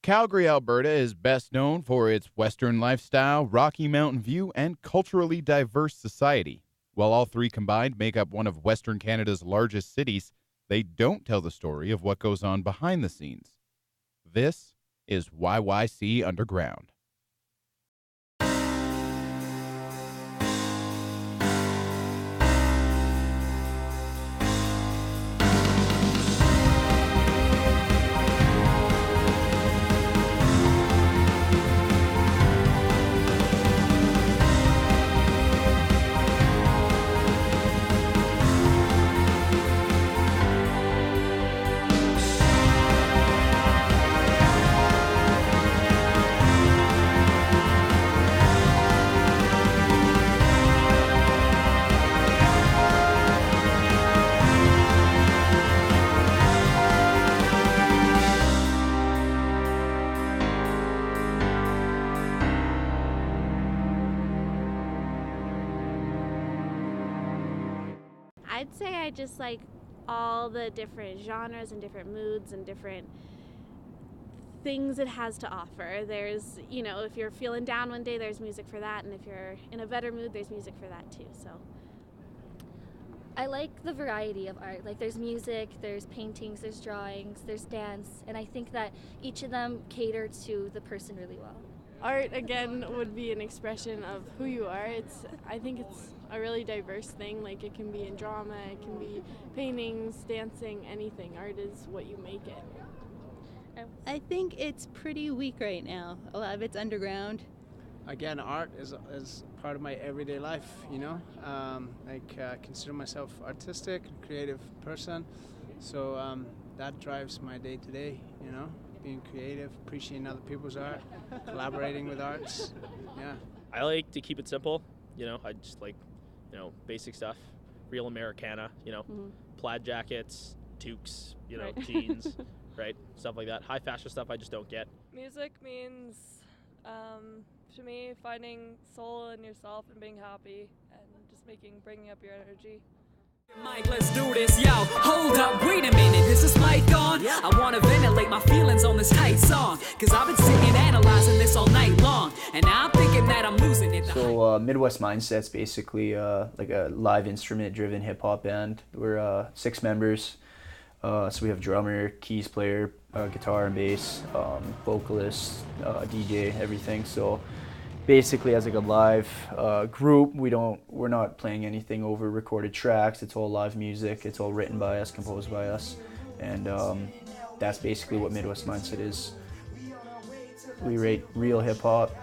Calgary, Alberta is best known for its Western lifestyle, Rocky Mountain view, and culturally diverse society. While all three combined make up one of Western Canada's largest cities, they don't tell the story of what goes on behind the scenes. This is YYC Underground. I'd say I just like all the different genres and different moods and different things it has to offer. There's, if you're feeling down one day, there's music for that, and if you're in a better mood, there's music for that too. So I like the variety of art. Like there's music, there's paintings, there's drawings, there's dance, and I think that each of them cater to the person really well. Art, again, would be an expression of who you are. I think it's a really diverse thing. Like, it can be in drama, it can be paintings, dancing, anything. Art is what you make it. I think it's pretty weak right now. A lot of it's underground. Again, art is part of my everyday life, I consider myself artistic, creative person. So that drives my day to day, being creative, appreciating other people's art, collaborating with arts. Yeah. I like to keep it simple. I just like, basic stuff, real Americana, plaid jackets, toques, Right. jeans, right? Stuff like that. High fashion stuff I just don't get. Music means, to me, finding soul in yourself and being happy and just bringing up your energy. Mike, let's do this, yo. Hold up, wait a minute, is this mic on? I wanna ventilate my feelings on this tight song, cause I've been sitting analyzing this all night long, and now I'm thinking that I'm losing it. So Midwest Mindset's basically like a live instrument-driven hip-hop band. We're 6 members, so we have drummer, keys player, guitar and bass, vocalist, DJ, everything. So basically, as like a live group, we're not playing anything over recorded tracks. It's all live music. It's all written by us, composed by us, and that's basically what Midwest Mindset is. We rate real hip hop.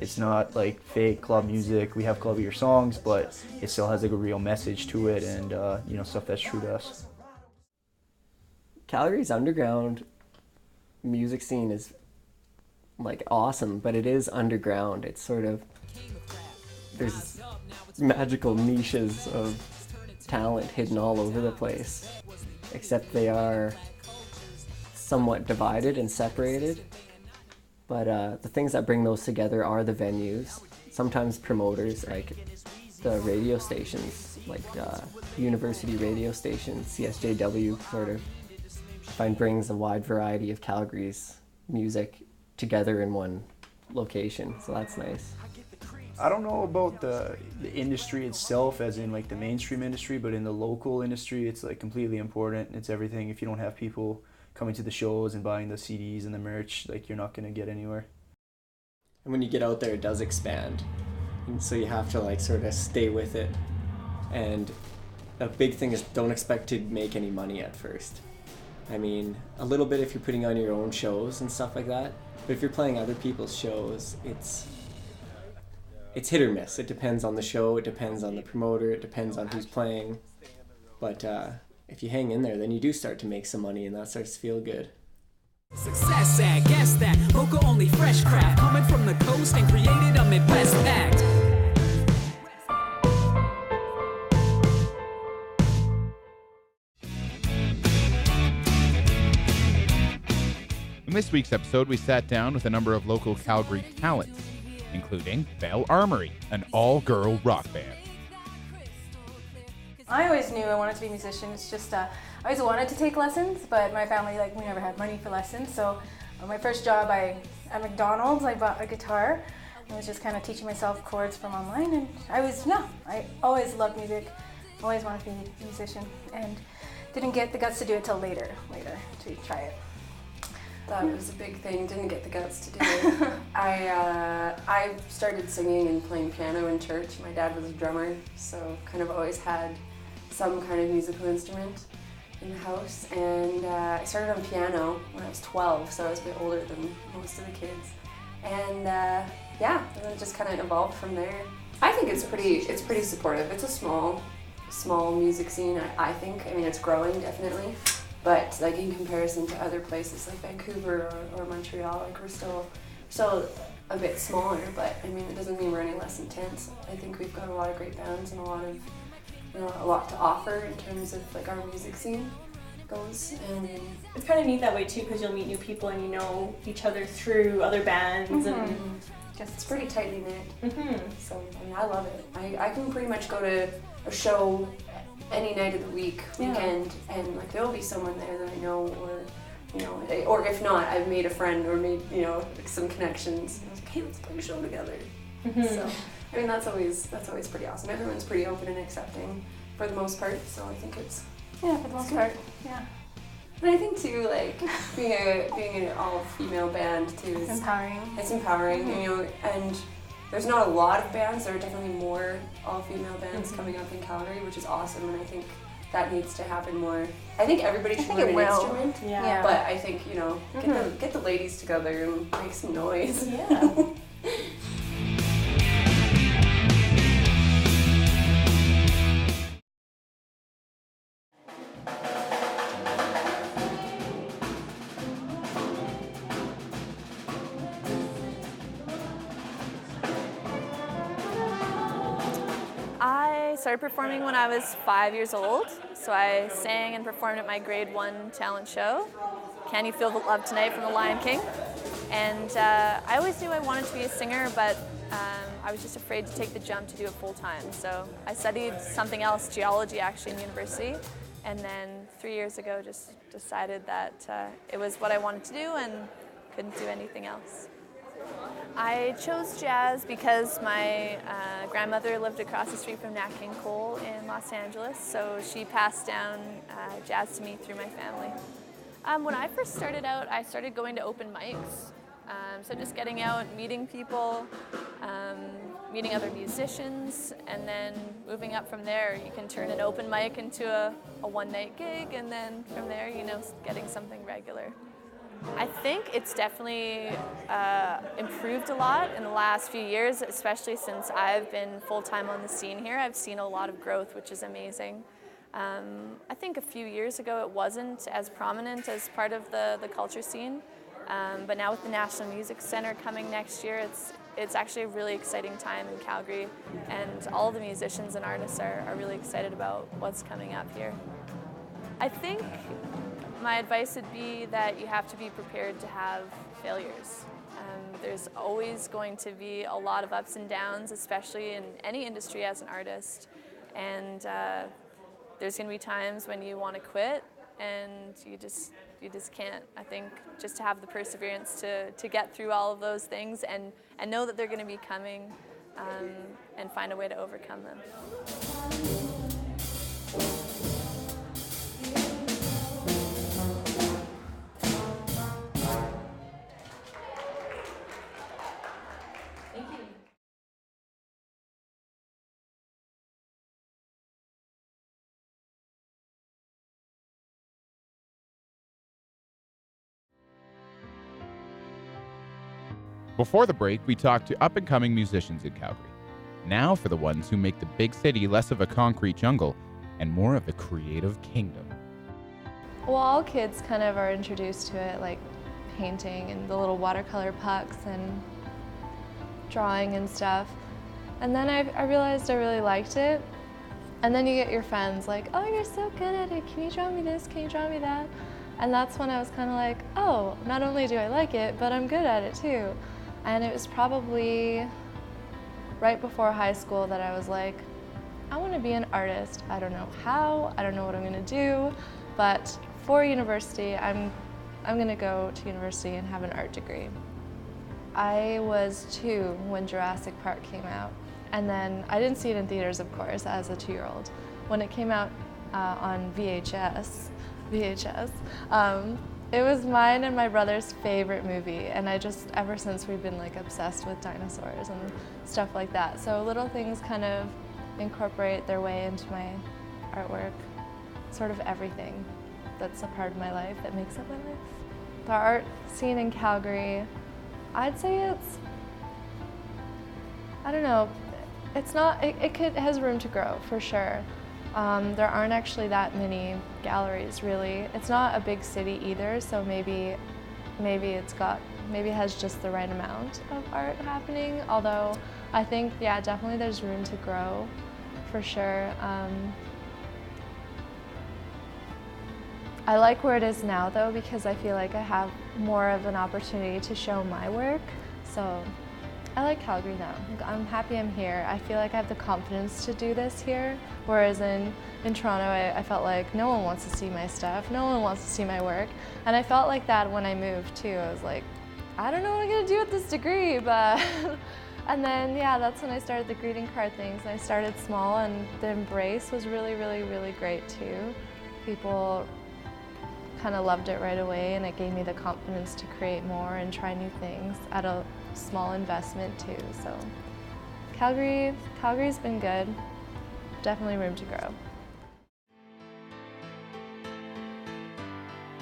It's not like fake club music. We have clubbier songs, but it still has like a real message to it, and stuff that's true to us. Calgary's underground music scene is like awesome, but it is underground. It's sort of, there's magical niches of talent hidden all over the place, except they are somewhat divided and separated. But the things that bring those together are the venues, sometimes promoters, like the radio stations, like university radio station, CSJW, sort of, I find brings a wide variety of Calgary's music together in one location, so that's nice. I don't know about the industry itself, as in like the mainstream industry, but in the local industry, it's like completely important. It's everything. If you don't have people coming to the shows and buying the CDs and the merch, like you're not gonna get anywhere. And when you get out there, it does expand, and so you have to like sort of stay with it. And a big thing is don't expect to make any money at first. I mean, a little bit if you're putting on your own shows and stuff like that, but if you're playing other people's shows, it's hit or miss. It depends on the show, it depends on the promoter, it depends on who's playing. But if you hang in there, then you do start to make some money, and that starts to feel good. Success at, guess that, local only fresh craft, coming from the coast and created a Midwest act. In this week's episode, we sat down with a number of local Calgary talents, including Bell Armory, an all-girl rock band. I always knew I wanted to be a musician. It's just I always wanted to take lessons, but my family, we never had money for lessons, so My first job at McDonald's, I bought a guitar. I was just kind of teaching myself chords from online, and I always loved music, always wanted to be a musician, and didn't get the guts to do it till later to try it. That was a big thing, didn't get the guts to do it. I started singing and playing piano in church. My dad was a drummer, so kind of always had some kind of musical instrument in the house. And I started on piano when I was 12, so I was a bit older than most of the kids. And yeah, and then it just kind of evolved from there. I think it's pretty supportive. It's a small music scene, I think. I mean, it's growing, definitely. But like in comparison to other places like Vancouver or Montreal, like we're still a bit smaller, but I mean, it doesn't mean we're any less intense. I think we've got a lot of great bands and a lot to offer in terms of like our music scene goes. And it's kind of neat that way too, because you'll meet new people and you know each other through other bands. And it's pretty tightly knit. So I mean, I love it. I can pretty much go to a show any night of the weekend, and like there'll be someone there that I know, or if not, I've made a friend or made some connections. And I was like, hey, let's play a show together. So I mean, that's always pretty awesome. Everyone's pretty open and accepting for the most part. So I think it's for the most part, yeah. And I think too, like being an all-female band too is empowering. It's empowering, and there's not a lot of bands. There are definitely more all-female bands coming up in Calgary, which is awesome, and I think that needs to happen more. I think everybody should learn an instrument, but I think, get the ladies together and make some noise. Yeah. I started performing when I was 5 years old, so I sang and performed at my grade 1 talent show, Can You Feel the Love Tonight from The Lion King. And I always knew I wanted to be a singer, but I was just afraid to take the jump to do it full time. So I studied something else, geology actually, in university, and then 3 years ago just decided that it was what I wanted to do and couldn't do anything else. I chose jazz because my grandmother lived across the street from Nat King Cole in Los Angeles, so she passed down jazz to me through my family. When I first started out, I started going to open mics, so just getting out, meeting people, meeting other musicians, and then moving up from there. You can turn an open mic into a one-night gig, and then from there, getting something regular. I think it's definitely improved a lot in the last few years, especially since I've been full-time on the scene here. I've seen a lot of growth, which is amazing. I think a few years ago it wasn't as prominent as part of the culture scene, but now with the National Music Centre coming next year, it's actually a really exciting time in Calgary, and all the musicians and artists are really excited about what's coming up here. I think my advice would be that you have to be prepared to have failures. There's always going to be a lot of ups and downs, especially in any industry as an artist. And there's going to be times when you want to quit and you just can't. I think just to have the perseverance to get through all of those things and know that they're going to be coming and find a way to overcome them. Before the break, we talked to up-and-coming musicians in Calgary. Now for the ones who make the big city less of a concrete jungle and more of a creative kingdom. Well, all kids kind of are introduced to it, like painting and the little watercolor pucks and drawing and stuff. And then I realized I really liked it. And then you get your friends like, oh, you're so good at it. Can you draw me this? Can you draw me that? And that's when I was kind of like, oh, not only do I like it, but I'm good at it too. And it was probably right before high school that I was like, I want to be an artist. I don't know how, I don't know what I'm going to do, but for university, I'm I'm gonna go to university and have an art degree. I was 2 when Jurassic Park came out, and then I didn't see it in theaters, of course, as a 2-year-old. When it came out on VHS, it was mine and my brother's favorite movie, and ever since we've been like obsessed with dinosaurs and stuff like that. So little things kind of incorporate their way into my artwork, sort of everything that's a part of my life that makes up my life. The art scene in Calgary, I'd say I don't know, it has room to grow for sure. There aren't actually that many galleries really. It's not a big city either, so maybe it has just the right amount of art happening, although I think, yeah, definitely there's room to grow for sure. I like where it is now though, because I feel like I have more of an opportunity to show my work. So I like Calgary now. I'm happy I'm here. I feel like I have the confidence to do this here. Whereas in Toronto, I felt like no one wants to see my stuff. No one wants to see my work. And I felt like that when I moved too. I was like, I don't know what I'm gonna do with this degree, but. And then, yeah, that's when I started the greeting card things. I started small, and the embrace was really, really, really great too. People kind of loved it right away, and it gave me the confidence to create more and try new things at a small investment too. So Calgary's been good. Definitely room to grow.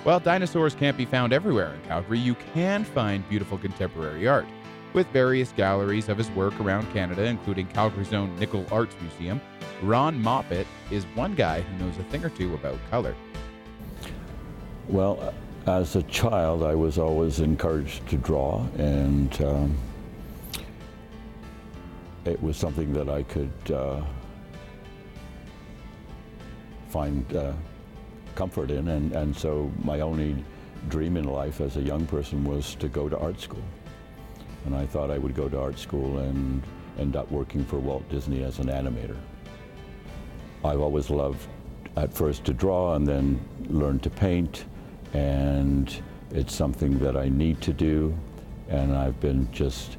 While dinosaurs can't be found everywhere in Calgary, you can find beautiful contemporary art. With various galleries of his work around Canada, including Calgary's own Nickel Arts Museum, Ron Moppet is one guy who knows a thing or two about color. Well, as a child, I was always encouraged to draw, and it was something that I could find comfort in, and so my only dream in life as a young person was to go to art school. And I thought I would go to art school and end up working for Walt Disney as an animator. I've always loved at first to draw and then learn to paint, and it's something that I need to do, and I've been just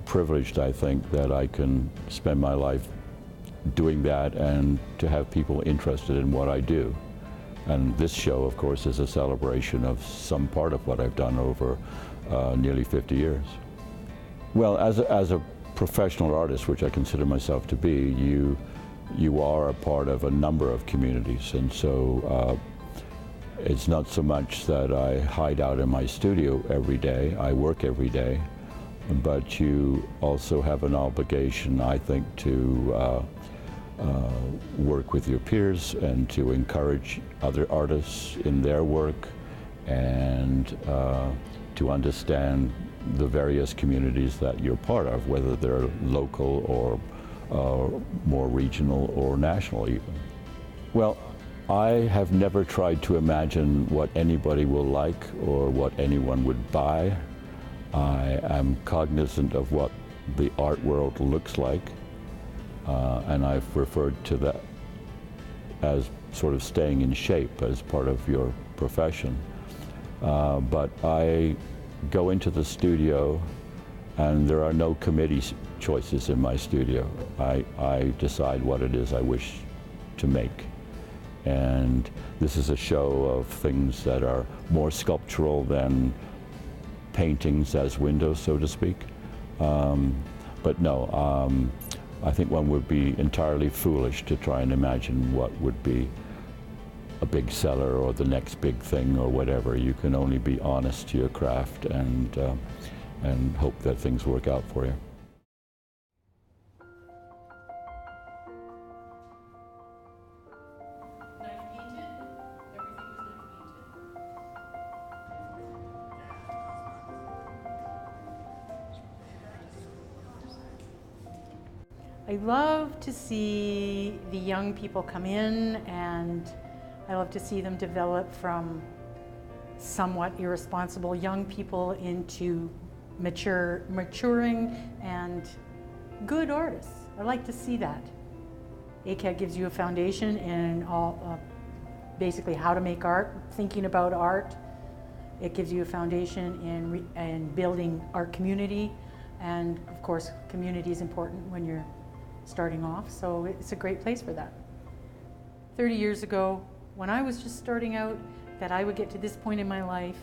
privileged, I think, that I can spend my life doing that and to have people interested in what I do. And this show, of course, is a celebration of some part of what I've done over nearly 50 years. Well, as a professional artist, which I consider myself to be, you are a part of a number of communities, and so it's not so much that I hide out in my studio every day, I work every day, but you also have an obligation, I think, to work with your peers and to encourage other artists in their work, and to understand the various communities that you're part of, whether they're local or more regional or national even. Well, I have never tried to imagine what anybody will like or what anyone would buy. I am cognizant of what the art world looks like, and I've referred to that as sort of staying in shape as part of your profession. But I go into the studio and there are no committee choices in my studio. I decide what it is I wish to make. And this is a show of things that are more sculptural than paintings as windows, so to speak. But no, I think one would be entirely foolish to try and imagine what would be a big seller or the next big thing or whatever. You can only be honest to your craft and hope that things work out for you. I love to see the young people come in, and I love to see them develop from somewhat irresponsible young people into maturing and good artists. I like to see that. ACAD gives you a foundation in all, basically how to make art, thinking about art, It gives you a foundation in building art community, and of course community is important when you're starting off, so it's a great place for that. 30 years ago, when I was just starting out, that I would get to this point in my life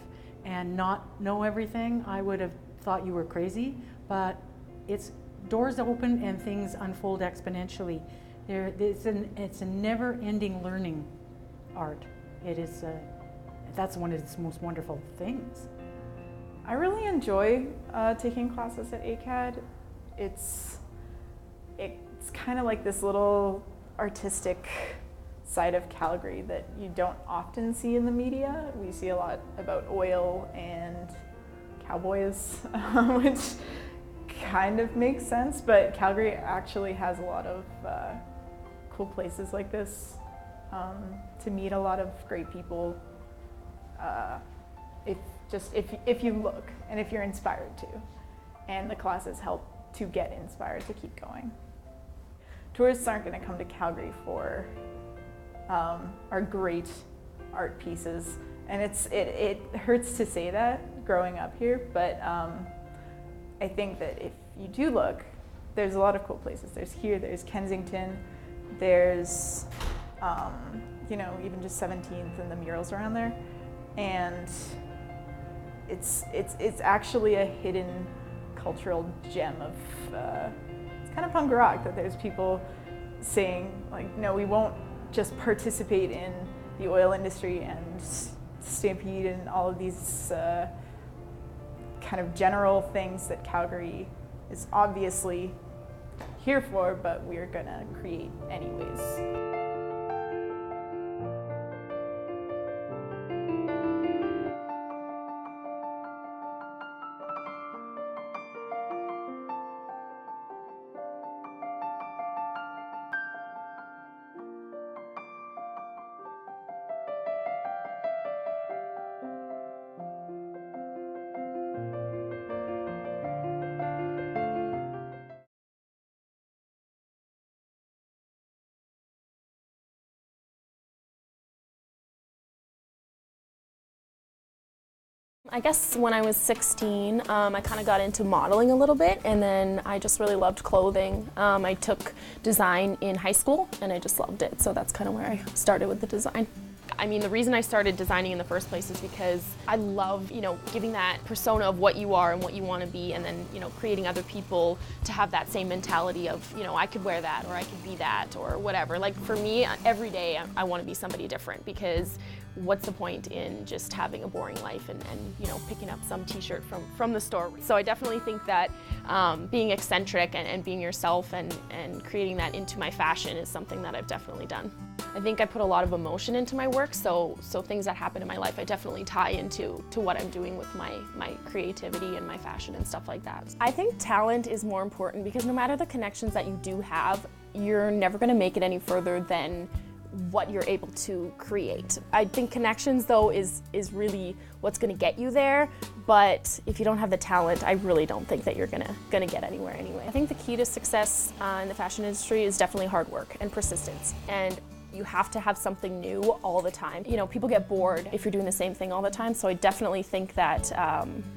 and not know everything, I would have thought you were crazy, but it's doors open and things unfold exponentially. It's a never-ending learning art. It is, that's one of its most wonderful things. I really enjoy taking classes at ACAD. It's kind of like this little artistic side of Calgary that you don't often see in the media. We see a lot about oil and cowboys, which kind of makes sense, but Calgary actually has a lot of cool places like this to meet a lot of great people. If you look and if you're inspired to, and the classes help to get inspired to keep going. Tourists aren't going to come to Calgary for our great art pieces, and it hurts to say that growing up here, but I think that if you do look, there's a lot of cool places. There's Kensington, there's even just 17th and the murals around there, and it's actually a hidden cultural gem of it's kind of punk rock that there's people saying like, no, we won't just participate in the oil industry and stampede and all of these kind of general things that Calgary is obviously here for, but we're gonna create anyways. I guess when I was 16, I kind of got into modeling a little bit, and then I just really loved clothing. I took design in high school, and I just loved it, so that's kind of where I started with the design. I mean, the reason I started designing in the first place is because I love, giving that persona of what you are and what you want to be, and then, creating other people to have that same mentality of, I could wear that, or I could be that, or whatever. Like for me, every day I want to be somebody different, because what's the point in just having a boring life and picking up some t-shirt from the store. So I definitely think that being eccentric and being yourself and creating that into my fashion is something that I've definitely done. I think I put a lot of emotion into my work, so things that happen in my life I definitely tie into what I'm doing with my creativity and my fashion and stuff like that. I think talent is more important, because no matter the connections that you do have, you're never going to make it any further than what you're able to create. I think connections though is really what's going to get you there, but if you don't have the talent, I really don't think that you're gonna get anywhere anyway. I think the key to success in the fashion industry is definitely hard work and persistence, and you have to have something new all the time. People get bored if you're doing the same thing all the time, so I definitely think that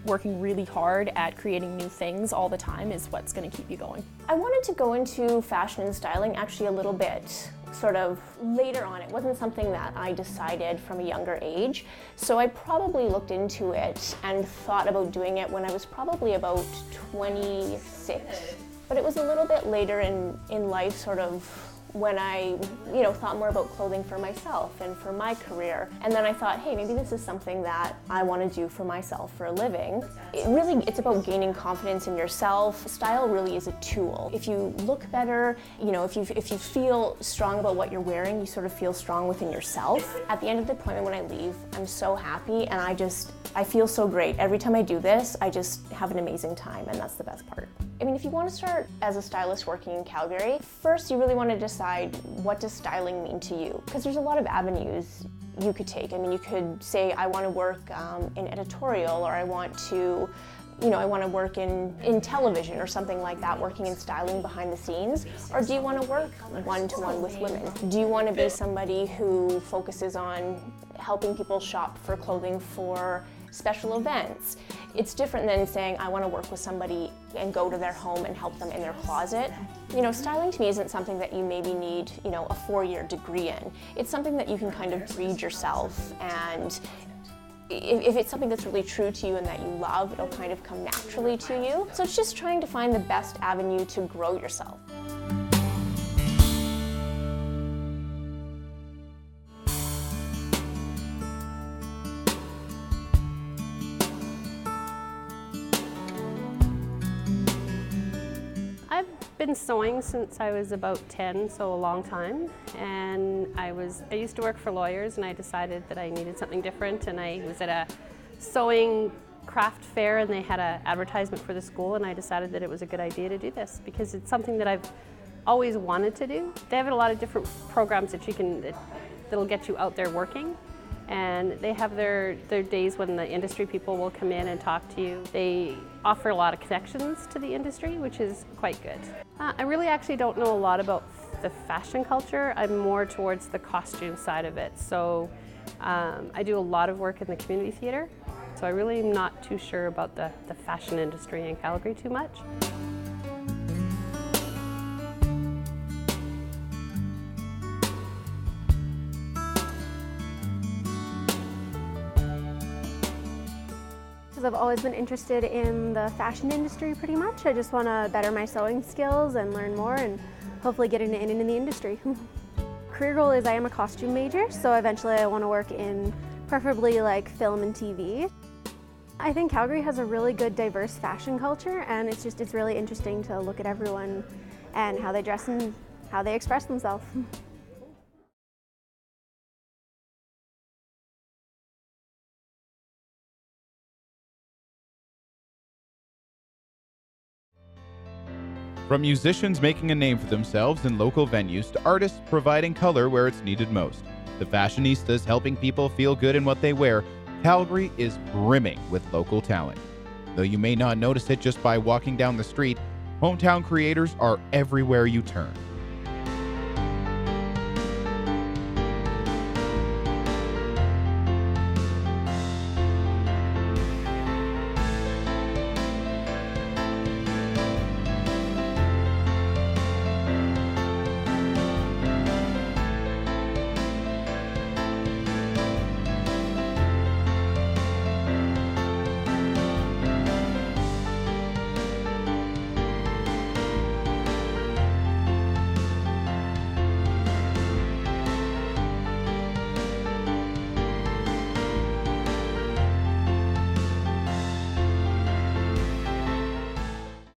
working really hard at creating new things all the time is what's going to keep you going. I wanted to go into fashion and styling actually a little bit sort of later on. It wasn't something that I decided from a younger age, so I probably looked into it and thought about doing it when I was probably about 26. But it was a little bit later in life, sort of when I, thought more about clothing for myself and for my career. And then I thought, hey, maybe this is something that I want to do for myself for a living. It's about gaining confidence in yourself. Style really is a tool. If you look better, if you feel strong about what you're wearing, you sort of feel strong within yourself. At the end of the appointment when I leave, I'm so happy, and I feel so great. Every time I do this, I just have an amazing time, and that's the best part. I mean, if you want to start as a stylist working in Calgary, first you really want to decide, what does styling mean to you? Because there's a lot of avenues you could take. I mean, you could say, I want to work in editorial, or I want to work in television or something like that, working in styling behind the scenes. Or do you want to work one-to-one with women? Do you want to be somebody who focuses on helping people shop for clothing for special events. It's different than saying I want to work with somebody and go to their home and help them in their closet. You know, styling to me isn't something that you maybe need, you know, a 4-year degree in. It's something that you can kind of breed yourself, and if it's something that's really true to you and that you love, it'll kind of come naturally to you. So it's just trying to find the best avenue to grow yourself. I've been sewing since I was about 10, so a long time. And I used to work for lawyers, and I decided that I needed something different. And I was at a sewing craft fair, and they had an advertisement for the school, and I decided that it was a good idea to do this because it's something that I've always wanted to do. They have a lot of different programs that'll get you out there working. And they have their days when the industry people will come in and talk to you. They offer a lot of connections to the industry, which is quite good. I really actually don't know a lot about the fashion culture. I'm more towards the costume side of it. So I do a lot of work in the community theater. So I really am not too sure about the fashion industry in Calgary too much. I've always been interested in the fashion industry pretty much. I just want to better my sewing skills and learn more and hopefully get in the industry. Career goal is I am a costume major, so eventually I want to work in preferably like film and TV. I think Calgary has a really good diverse fashion culture, and it's really interesting to look at everyone and how they dress and how they express themselves. From musicians making a name for themselves in local venues to artists providing color where it's needed most, the fashionistas helping people feel good in what they wear, Calgary is brimming with local talent. Though you may not notice it just by walking down the street, hometown creators are everywhere you turn.